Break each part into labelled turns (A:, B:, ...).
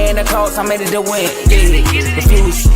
A: paying the cost, I'm ready to win. Yeah, refuse.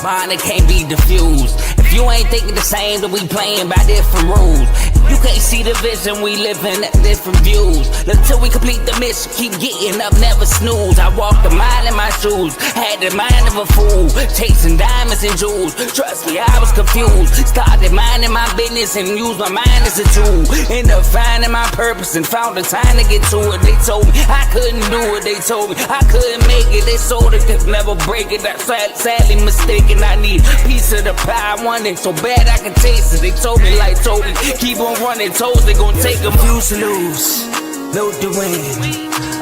A: Mine can't be diffused. If you ain't thinking the same, then we playing by different rules. You can't see the vision, we living at different views. Until we complete the mission, keep getting up, never snooze. I walked a mile in my shoes, had the mind of a fool, chasing diamonds and jewels. Trust me, I was confused. Started minding my business and used my mind as a tool. Ended up finding my purpose and found the time to get to it. They told me I couldn't do it. They told me I couldn't make it. They sold it, could never break it. That's sadly mistaken. I need a piece of the pie. I want it so bad I can taste it. They told me like told me, keep on running toes, they gon' take them. Refuse to lose, load the win,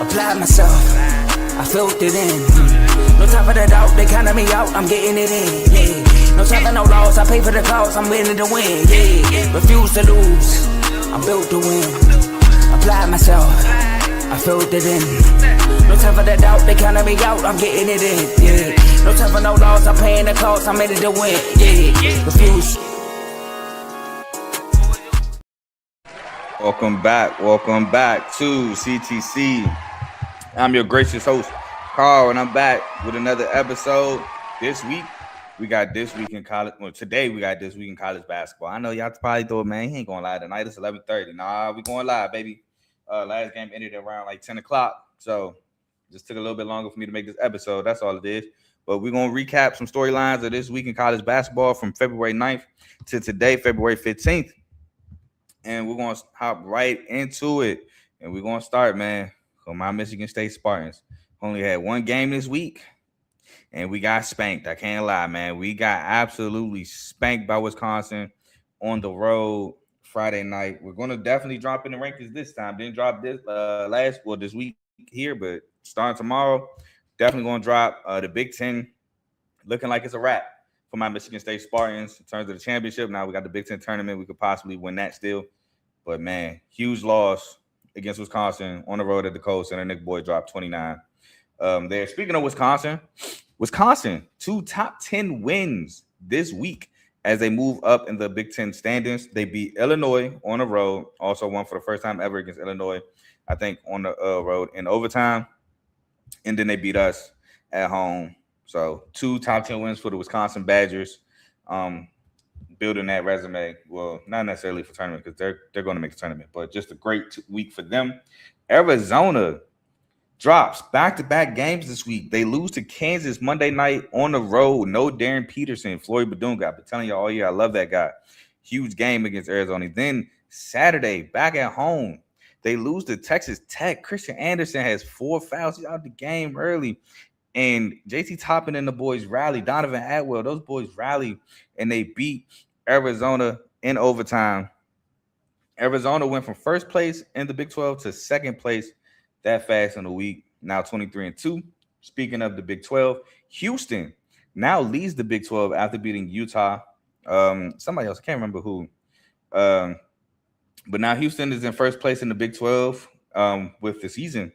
A: apply myself, I felt it in. No time for the doubt, they counted me out, I'm getting it in. Yeah. No time for no loss, I pay for the cost, I'm winning to win. Yeah. Refuse to lose, I'm built to win, apply myself, I felt it in. No time for the doubt, they counted me out, I'm getting it in. Yeah. No time for no loss, I'm paying the cost, I'm ready to win. Yeah. Refuse.
B: Welcome back to CTC. I'm your gracious host, Carl, and I'm back with another episode. This week, we got This Week in College. Well, today we got This Week in College Basketball. I know y'all probably thought, man, he ain't going live tonight. It's 11:30. Nah, we going live, baby. Last game ended around like 10 o'clock, so just took a little bit longer for me to make this episode. That's all it is. But we're going to recap some storylines of This Week in College Basketball from February 9th to today, February 15th. And we're going to hop right into it. And we're going to start, man, with my Michigan State Spartans. Only had one game this week, and we got spanked. I can't lie, man. We got absolutely spanked by Wisconsin on the road Friday night. We're going to definitely drop in the rankings this time. Didn't drop this this week here, but starting tomorrow, definitely going to drop the Big Ten. Looking like it's a wrap for my Michigan State Spartans in terms of the championship. Now we got the Big Ten tournament. We could possibly win that still. But, man, huge loss against Wisconsin on the road at the Coast, and Nick Boyd dropped 29 there. Speaking of Wisconsin, 2 top 10 wins this week as they move up in the Big Ten standings. They beat Illinois on the road, also won for the first time ever against Illinois, I think, on the road in overtime. And then they beat us at home. So 2 top 10 wins for the Wisconsin Badgers, building that resume. Well, not necessarily for tournament because they're going to make the tournament, but just a great week for them. Arizona drops back-to-back games this week. They lose to Kansas Monday night on the road. No Darren Peterson, Floyd Bethune. I've been telling you all year, I love that guy. Huge game against Arizona. Then Saturday, back at home, they lose to Texas Tech. Christian Anderson has 4 fouls. He's out the game early. And JT Toppin and the boys rally. Donovan Atwell, those boys rally, and they beat Arizona in overtime. Arizona went from first place in the Big 12 to second place that fast in a week. Now 23-2. Speaking of the Big 12, Houston now leads the Big 12 after beating Utah. Somebody else, I can't remember who. But now Houston is in first place in the Big 12 with the season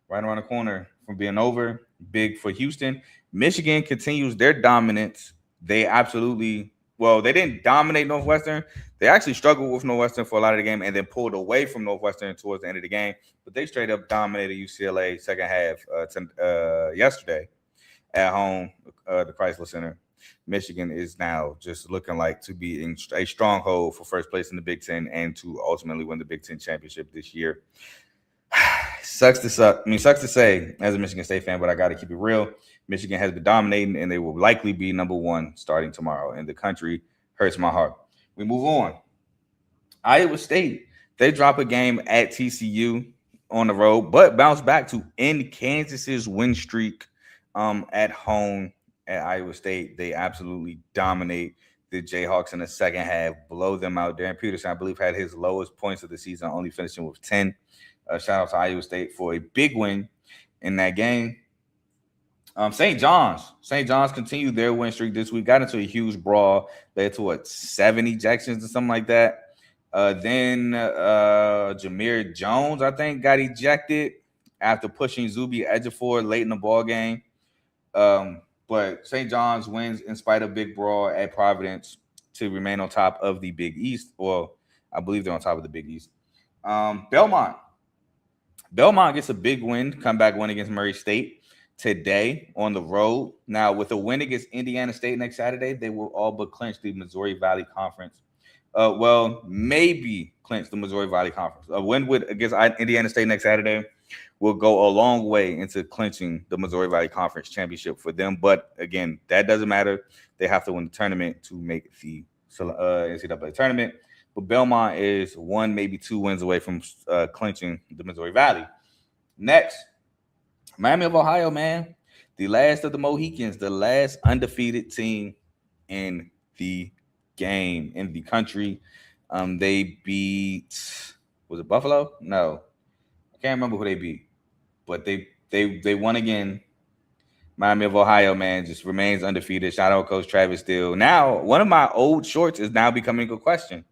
B: right around the corner from being over. Big for Houston. Michigan continues their dominance. They didn't dominate Northwestern. They actually struggled with Northwestern for a lot of the game and then pulled away from Northwestern towards the end of the game. But they straight up dominated UCLA second half yesterday at home, the Chrysler Center. Michigan is now just looking like to be in a stronghold for first place in the Big Ten and to ultimately win the Big Ten championship this year. Sucks to say as a Michigan State fan, but I got to keep it real. Michigan has been dominating, and they will likely be number one starting tomorrow. And the country hurts my heart. We move on. Iowa State, they drop a game at TCU on the road, but bounce back to end Kansas's win streak at home at Iowa State. They absolutely dominate the Jayhawks in the second half, blow them out. Darren Peterson, I believe, had his lowest points of the season, only finishing with 10. Shout out to Iowa State for a big win in that game. St. John's continued their win streak this week. Got into a huge brawl, led to 7 ejections or something like that. Then Jameer Jones, I think, got ejected after pushing Zuby Ejiofor late in the ball game. But St. John's wins in spite of big brawl at Providence to remain on top of the Big East. Well, I believe they're on top of the Big East. Belmont gets a big win, comeback win against Murray State. today on the road. Now, with a win against Indiana State next Saturday, they will all but clinch the Missouri Valley Conference. Maybe clinch the Missouri Valley Conference. A win against Indiana State next Saturday will go a long way into clinching the Missouri Valley Conference championship for them. But again, that doesn't matter. They have to win the tournament to make the NCAA tournament. But Belmont is one, maybe 2 wins away from clinching the Missouri Valley. Next, Miami of Ohio, man. The last of the Mohicans, the last undefeated team in the game, in the country. They beat, was it Buffalo? No. I can't remember who they beat. But they won again. Miami of Ohio, man, just remains undefeated. Shout out Coach Travis Steele. Now, one of my old shorts is now becoming a question.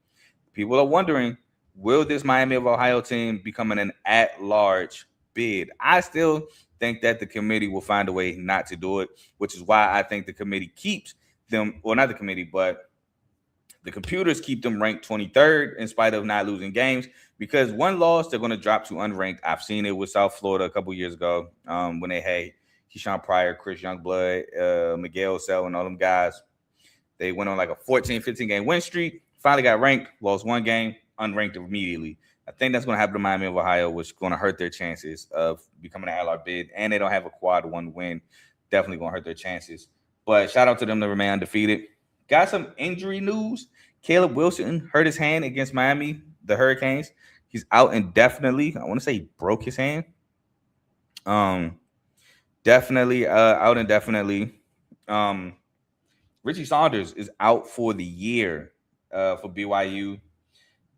B: People are wondering, will this Miami of Ohio team become an at-large bid? I still think that the committee will find a way not to do it, which is why I think the committee keeps them, well, not the committee, but the computers keep them ranked 23rd in spite of not losing games, because one loss, they're going to drop to unranked. I've seen it with South Florida a couple years ago when they had Keyshawn Pryor, Chris Youngblood, Miguel Sell, and all them guys. They went on like a 14, 15-game win streak, finally got ranked, lost one game, unranked immediately. I think that's going to happen to Miami of Ohio, which is going to hurt their chances of becoming an at-large bid, and they don't have a quad one win. Definitely going to hurt their chances. But shout out to them to remain undefeated. Got some injury news. Caleb Wilson hurt his hand against Miami, the Hurricanes. He's out indefinitely. I want to say he broke his hand. Definitely out indefinitely. Richie Saunders is out for the year for BYU.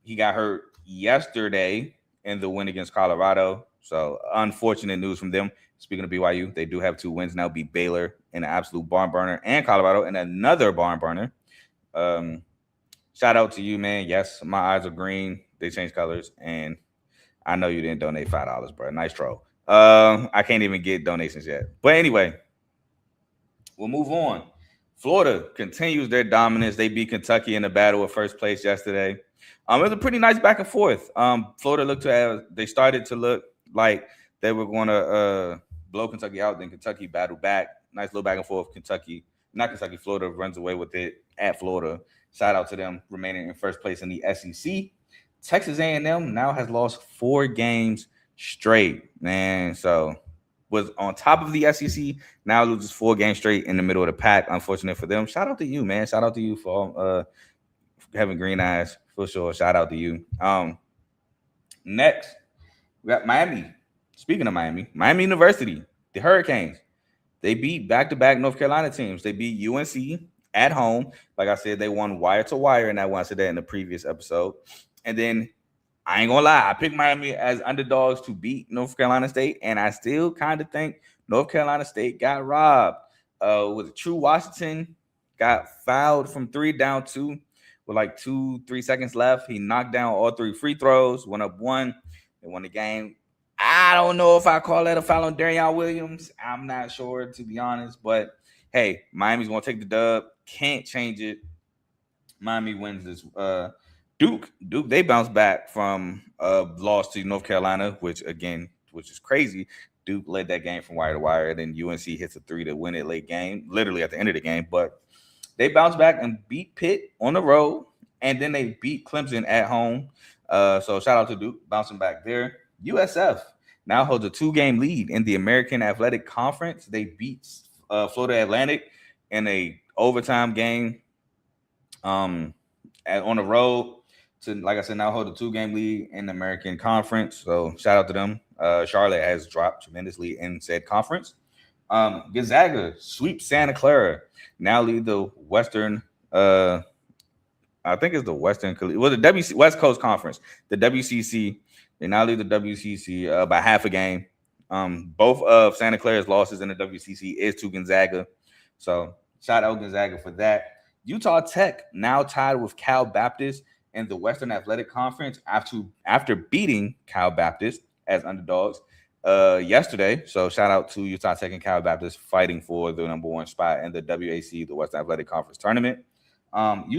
B: He got hurt yesterday in the win against Colorado. So unfortunate news from them. Speaking of BYU, they do have 2 wins now. Beat Baylor in an absolute barn burner, and Colorado in another barn burner. Shout out to you, man. Yes, my eyes are green. They changed colors, and I know you didn't donate $5, bro. Nice troll. I can't even get donations yet. But anyway, we'll move on. Florida continues their dominance. They beat Kentucky in the battle of first place yesterday. It was a pretty nice back and forth. Florida they started to look like they were going to blow Kentucky out. Then Kentucky battled back. Nice little back and forth. Florida runs away with it at Florida. Shout out to them remaining in first place in the SEC. Texas A&M now has lost 4 games straight, man. So was on top of the SEC, now loses 4 games straight in the middle of the pack. Unfortunate for them. Shout out to you, man. Shout out to you for having green eyes, for sure. Shout out to you. Next, we got Miami. Speaking of Miami University, the Hurricanes. They beat back-to-back North Carolina teams. They beat UNC at home. Like I said, they won wire to wire, and I said that in the previous episode. And then I ain't gonna lie, I picked Miami as underdogs to beat North Carolina State, and I still kind of think North Carolina State got robbed. With True Washington got fouled from 3 down 2 with like 2-3 seconds left. He knocked down all 3 free throws, went up 1, they won the game. I don't know if I call that a foul on Darion Williams. I'm not sure, to be honest. But, hey, Miami's going to take the dub. Can't change it. Miami wins this. Duke, they bounced back from a loss to North Carolina, which is crazy. Duke led that game from wire to wire. Then UNC hits a 3 to win it late game, literally at the end of the game. But they bounced back and beat Pitt on the road. And then they beat Clemson at home. So shout out to Duke bouncing back there. USF now holds a 2-game lead in the American Athletic Conference. They beat Florida Atlantic in a overtime game on the road to, like I said, now hold a 2-game lead in the American Conference. So shout out to them. Charlotte has dropped tremendously in said conference. Gonzaga sweep Santa Clara, now lead the Western. I think it's the Western. Well, the West Coast Conference, the WCC. They now lead the WCC by half a game. Both of Santa Clara's losses in the WCC is to Gonzaga. So shout out Gonzaga for that. Utah Tech now tied with Cal Baptist in the Western Athletic Conference after beating Cal Baptist as underdogs yesterday. So shout out to Utah Tech and Cal Baptist fighting for the number 1 spot in the WAC, the Western Athletic Conference Tournament. Hawaii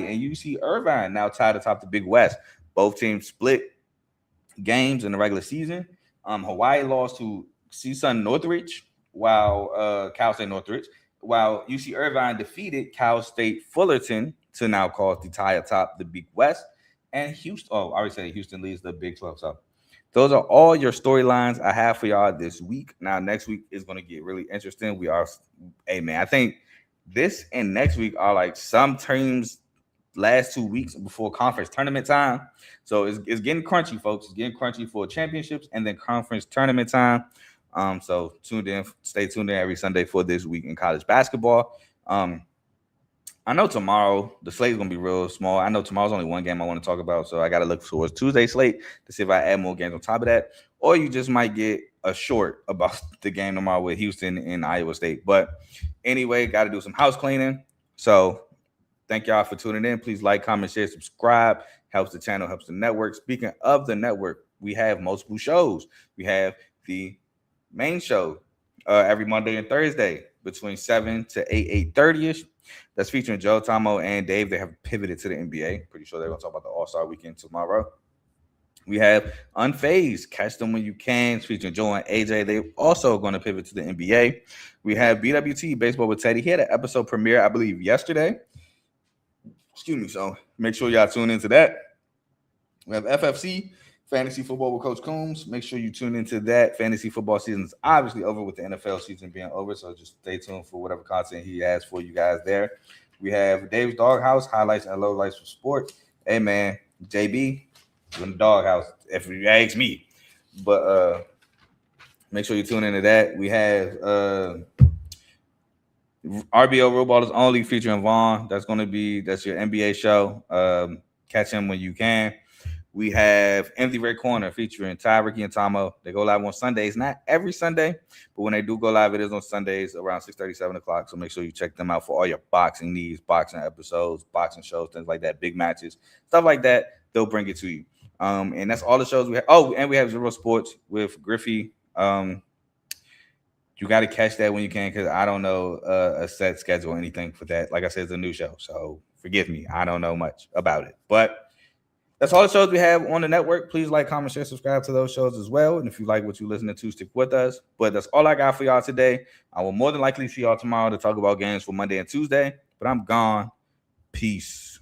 B: and UC Irvine now tied atop the Big West. Both teams split games in the regular season. Hawaii lost to CSUN Northridge, while Cal State Northridge, while UC Irvine defeated Cal State Fullerton to now call the tie atop the Big West. And Houston, I already said Houston leads the Big 12. So those are all your storylines I have for y'all this week. Now, next week is going to get really interesting. Hey, man, I think this and next week are like some teams' last 2 weeks before conference tournament time. So it's getting crunchy, folks. It's getting crunchy for championships and then conference tournament time. So stay tuned in every Sunday for this week in college basketball. I know tomorrow the slate is gonna be real small. I know tomorrow's only one game I want to talk about, so I gotta look towards Tuesday slate to see if I add more games on top of that. Or you just might get a short about the game tomorrow with Houston and Iowa State. But anyway, gotta do some house cleaning. So thank y'all for tuning in. Please like, comment, share, subscribe. Helps the channel, helps the network. Speaking of the network, we have multiple shows. We have the main show every Monday and Thursday between 7 to 8:30ish. That's featuring Joe, Tomo, and Dave. They have pivoted to the NBA. Pretty sure they're going to talk about the All-Star Weekend tomorrow. We have Unfazed, Catch Them When You Can, featuring Joe and AJ. They're also going to pivot to the NBA. We have BWT, Baseball with Teddy. He had an episode premiere, I believe, yesterday. Excuse me. So make sure y'all tune into that. We have FFC, Fantasy Football with Coach Coombs. Make sure you tune into that. Fantasy football season is obviously over with the NFL season being over, so just stay tuned for whatever content he has for you guys there. We have Dave's Doghouse, highlights and lowlights for sports. Hey, man, JB, in the doghouse, if you ask me. But make sure you tune into that. We have RBO Road Ballers Only featuring Vaughn. That's your NBA show. Catch him when you can. We have Empty Red Corner featuring Ty, Ricky, and Tomo. They go live on Sundays, not every Sunday, but when they do go live, it is on Sundays around 6:30, 7 o'clock. So make sure you check them out for all your boxing needs, boxing episodes, boxing shows, things like that, big matches, stuff like that. They'll bring it to you. And that's all the shows we have. Oh, and we have Zero Sports with Griffey. You got to catch that when you can, because I don't know a set schedule or anything for that. Like I said, it's a new show, so forgive me. I don't know much about it, but that's all the shows we have on the network. Please like, comment, share, subscribe to those shows as well. And if you like what you're listening to, stick with us. But that's all I got for y'all today. I will more than likely see y'all tomorrow to talk about games for Monday and Tuesday. But I'm gone. Peace.